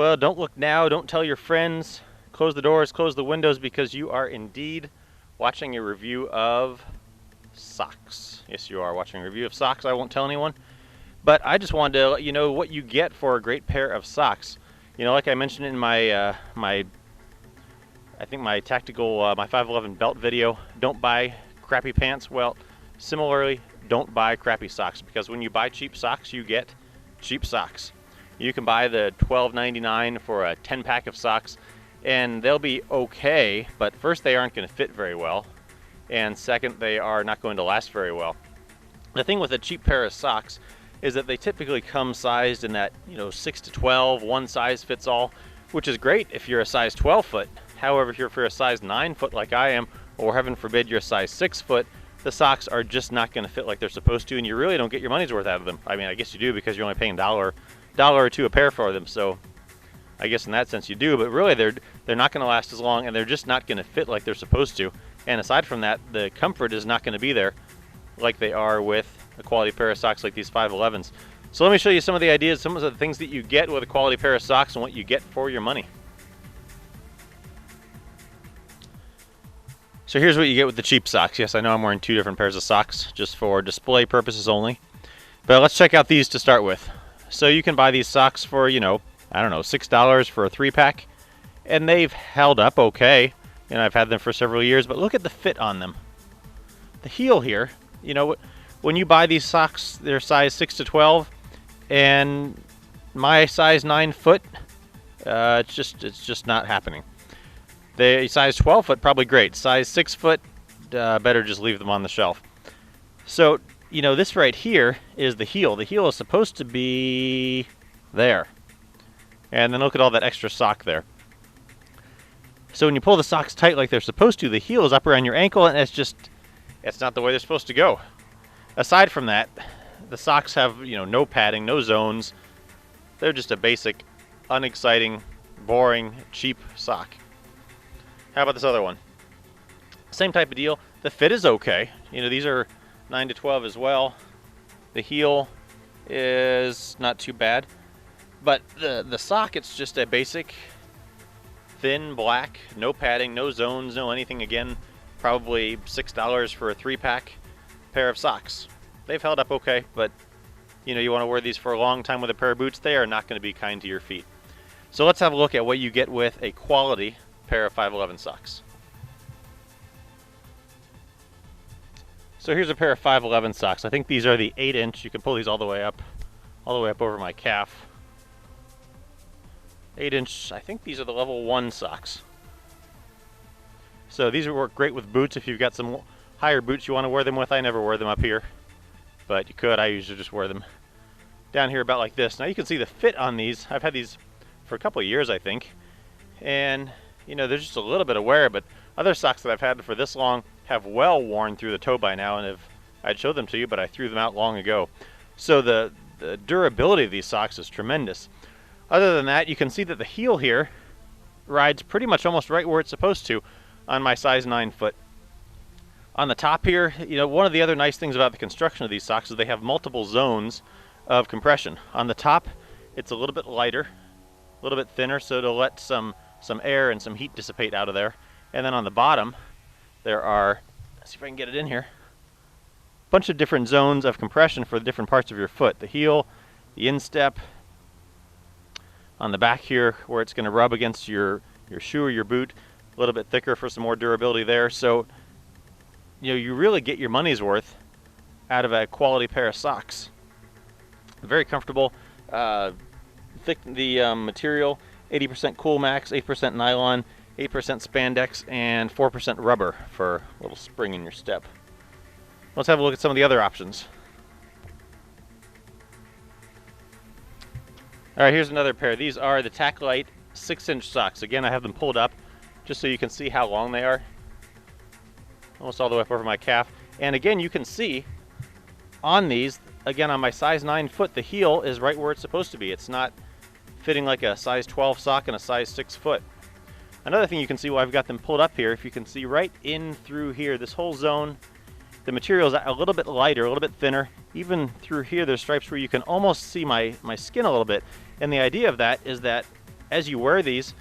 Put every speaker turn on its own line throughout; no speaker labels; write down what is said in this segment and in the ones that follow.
Well, don't look now, don't tell your friends, close the doors, close the windows, because you are indeed watching a review of socks. Yes, you are watching a review of socks. I won't tell anyone, but I just wanted to let you know what you get for a great pair of socks. You know, like I mentioned in my my tactical my 511 belt video, don't buy crappy pants. Well, similarly, don't buy crappy socks, because when you buy cheap socks, you get cheap socks. You can buy the $12.99 for a 10-pack of socks, and they'll be okay, but first, they aren't going to fit very well, and second, they are not going to last very well. The thing with a cheap pair of socks is that they typically come sized in that, 6 to 12, one size fits all, which is great if you're a size 12 foot. However, if you're a size 9 foot like I am, or heaven forbid you're a size 6 foot, the socks are just not going to fit like they're supposed to, and you really don't get your money's worth out of them. I mean, I guess you do, because you're only paying $1 or $2 a pair for them, so I guess in that sense you do, but really they're not going to last as long, and they're just not going to fit like they're supposed to. And aside from that, the comfort is not going to be there like they are with a quality pair of socks like these 511s. So let me show you some of the ideas, some of the things that you get with a quality pair of socks and what you get for your money. So here's what you get with the cheap socks. Yes, I know I'm wearing two different pairs of socks just for display purposes only, but let's check out these to start with. So you can buy these socks for, I don't know, $6 for a 3-pack, and they've held up okay, and I've had them for several years, but look at the fit on them. The heel here, when you buy these socks, they're size 6 to 12, and my size 9 foot, it's just not happening. The size 12 foot, probably great. Size 6 foot, better just leave them on the shelf. So, this right here is the heel. The heel is supposed to be there. And then look at all that extra sock there. So when you pull the socks tight like they're supposed to, the heel is up around your ankle, and it's not the way they're supposed to go. Aside from that, the socks have, no padding, no zones. They're just a basic, unexciting, boring, cheap sock. How about this other one? Same type of deal. The fit is okay. These are 9 to 12 as well. The heel is not too bad. But the sock, it's just a basic, thin, black, no padding, no zones, no anything. Again, probably $6 for a 3-pack pair of socks. They've held up okay, but you want to wear these for a long time with a pair of boots, they are not going to be kind to your feet. So let's have a look at what you get with a quality pair of 511 socks. So here's a pair of 511 socks. I think these are the 8-inch. You can pull these all the way up over my calf. 8-inch. I think these are the level 1 socks. So these would work great with boots if you've got some higher boots you want to wear them with. I never wear them up here, but you could. I usually just wear them down here about like this. Now you can see the fit on these. I've had these for a couple of years, I think, and there's just a little bit of wear, but other socks that I've had for this long have well worn through the toe by now, and I'd show them to you, but I threw them out long ago. So the durability of these socks is tremendous. Other than that, you can see that the heel here rides pretty much almost right where it's supposed to on my size 9 foot. On the top here, one of the other nice things about the construction of these socks is they have multiple zones of compression. On the top, it's a little bit lighter, a little bit thinner, so to let some air and some heat dissipate out of there. And then on the bottom, there are, let's see if I can get it in here, a bunch of different zones of compression for the different parts of your foot. The heel, the instep, on the back here where it's going to rub against your shoe or your boot, a little bit thicker for some more durability there. So, you really get your money's worth out of a quality pair of socks. Very comfortable, thick, the material, 80% Cool Max, 8% nylon, 8% spandex, and 4% rubber for a little spring in your step. Let's have a look at some of the other options. Alright, here's another pair. These are the Tac Light 6-inch socks. Again, I have them pulled up just so you can see how long they are. Almost all the way up over my calf. And again, you can see on these, again on my size 9 foot, the heel is right where it's supposed to be. It's not fitting like a size 12 sock and a size 6 foot. Another thing you can see why I've got them pulled up here, if you can see right in through here, this whole zone, the material is a little bit lighter, a little bit thinner. Even through here, there's stripes where you can almost see my skin a little bit. And the idea of that is that as you wear these,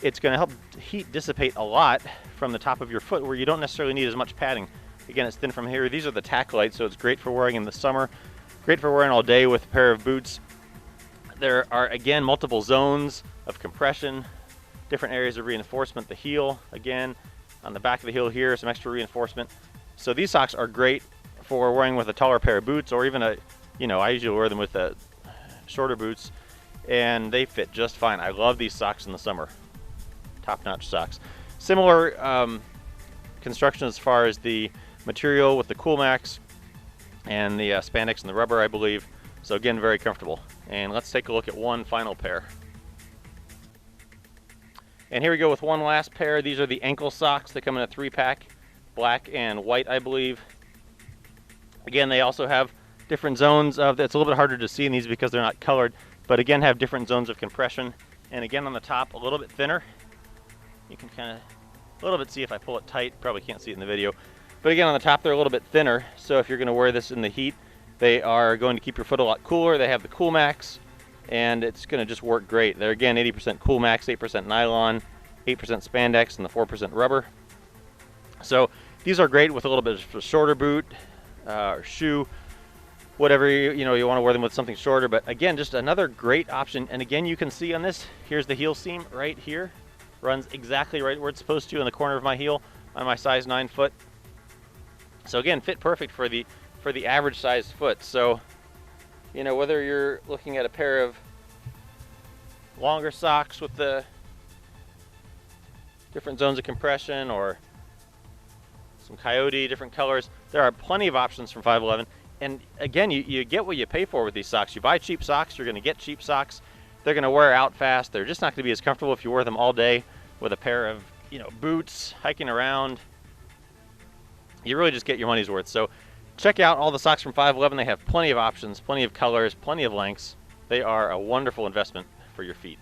it's going to help heat dissipate a lot from the top of your foot, where you don't necessarily need as much padding. Again, it's thin from here. These are the Tac Light, so it's great for wearing in the summer, great for wearing all day with a pair of boots. There are, again, multiple zones of compression, different areas of reinforcement. The heel, again, on the back of the heel here, some extra reinforcement. So these socks are great for wearing with a taller pair of boots, or even I usually wear them with shorter boots, and they fit just fine. I love these socks in the summer. Top-notch socks. Similar construction as far as the material with the Coolmax and the spandex and the rubber, I believe. So again, very comfortable. And let's take a look at one final pair. And here we go with one last pair. These are the ankle socks. They come in a 3-pack, black and white, I believe. Again, they also have different zones of, it's a little bit harder to see in these because they're not colored, but again have different zones of compression. And again, on the top, a little bit thinner. You can kind of a little bit see if I pull it tight. Probably can't see it in the video. But again, on the top, they're a little bit thinner. So if you're going to wear this in the heat, they are going to keep your foot a lot cooler. They have the Coolmax, and it's going to just work great. They're, again, 80% Coolmax, 8% nylon, 8% spandex, and the 4% rubber. So these are great with a little bit of a shorter boot or shoe, whatever you want to wear them with something shorter. But again, just another great option. And again, you can see on this, here's the heel seam right here. Runs exactly right where it's supposed to in the corner of my heel on my size 9 foot. So again, fit perfect for the average size foot. So, whether you're looking at a pair of longer socks with the different zones of compression, or some coyote, different colors, there are plenty of options from 511. And again, you get what you pay for with these socks. You buy cheap socks, you're going to get cheap socks. They're going to wear out fast. They're just not going to be as comfortable if you wear them all day with a pair of, boots, hiking around. You really just get your money's worth. So check out all the socks from 511. They have plenty of options, plenty of colors, plenty of lengths. They are a wonderful investment for your feet.